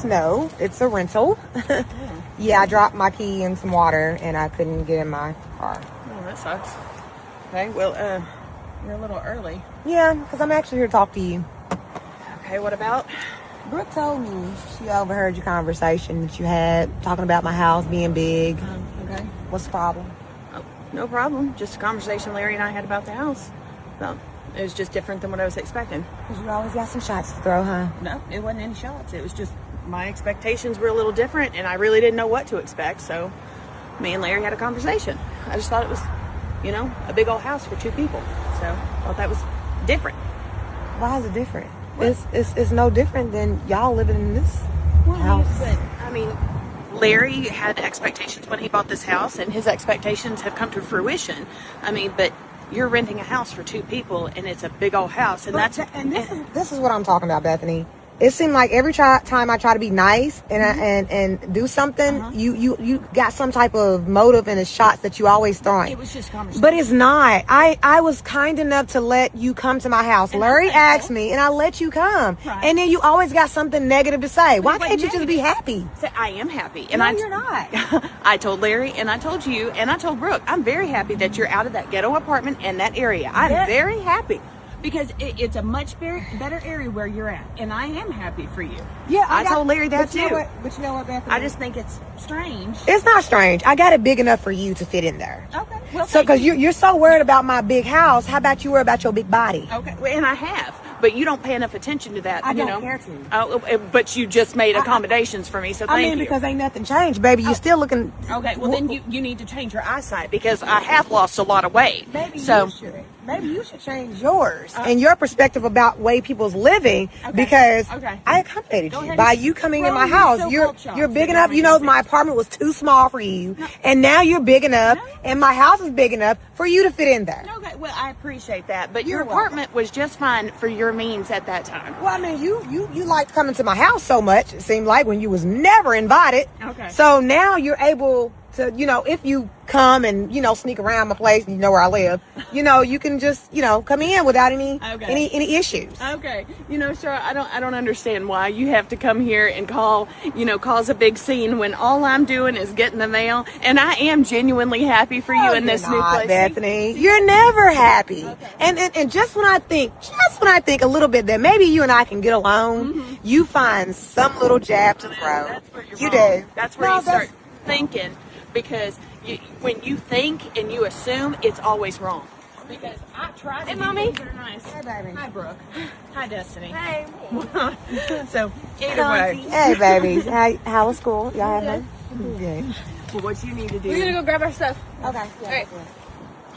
No, it's a rental. Yeah, I dropped my key in some water and I couldn't get in my car. Oh, that sucks. Okay, well, you're a little early. Yeah, because I'm actually here to talk to you. Okay, what about? Brooke told me she overheard your conversation that you had talking about my house being big. Okay. What's the problem? Oh, no problem. Just a conversation Larry and I had about the house. So, it was just different than what I was expecting. Because you always got some shots to throw, huh? No, it wasn't any shots. It was just my expectations were a little different, and I really didn't know what to expect. So, me and Larry had a conversation. I just thought it was, a big old house for 2 people. So, I thought that was different. Why is it different? It's no different than y'all living in this house. But, Larry had expectations when he bought this house, and his expectations have come to fruition. But you're renting a house for 2 people, and it's a big old house, and this is what I'm talking about, Bethany. It seemed like every time I try to be nice and do something, you got some type of motive in the shots that you always throwing. It was just conversation. But it's not. I was kind enough to let you come to my house. And Larry asked me, and I let you come. Right. And then you always got something negative to say. Why can't you just be happy? So I am happy. And no, you're not. I told Larry, and I told you, and I told Brooke, I'm very happy that you're out of that ghetto apartment and that area. I'm very happy. Because it's a much better area where you're at. And I am happy for you. Yeah, I told Larry that too. But you know what, Bethany? I just think it's strange. It's not strange. I got it big enough for you to fit in there. Okay. Well, so because you're so worried about my big house, how about you worry about your big body? Okay. Well, and I have. But you don't pay enough attention to that. I don't care to. Oh, but you just made accommodations for me, so thank you. Because ain't nothing changed, baby. You're still looking. Okay, well then you need to change your eyesight because I have lost a lot of weight. Maybe you should. Maybe you should change yours and your perspective about way people's living because I accommodated you by you coming in my house. You're big enough. My apartment was too small for you, and now you're big enough, and my house is big enough for you to fit in there. Okay, well I appreciate that, but your apartment was just fine for your means at that time. Well, you liked coming to my house so much. It seemed like when you was never invited. Okay. So now you're able to, if you come and sneak around my place and you know where I live, you can just come in without any issues. Okay. Sharra, I don't understand why you have to come here and cause a big scene when all I'm doing is getting the mail, and I am genuinely happy for you in this new place. Bethany, you're never happy. Okay. And just when I think a little bit that maybe you and I can get along, you find some little jab to throw. That's where you're you wrong. do. That's where you start thinking. Because when you think and you assume, it's always wrong. Because I try to do things that are nice. Hey, baby. Hi, Brooke. Hi, Destiny. Hey. So, either way. Hey, babies. How was school? Y'all had fun? Good. Well, what you need to do. We're going to go grab our stuff. Okay. Yeah, all right. yeah.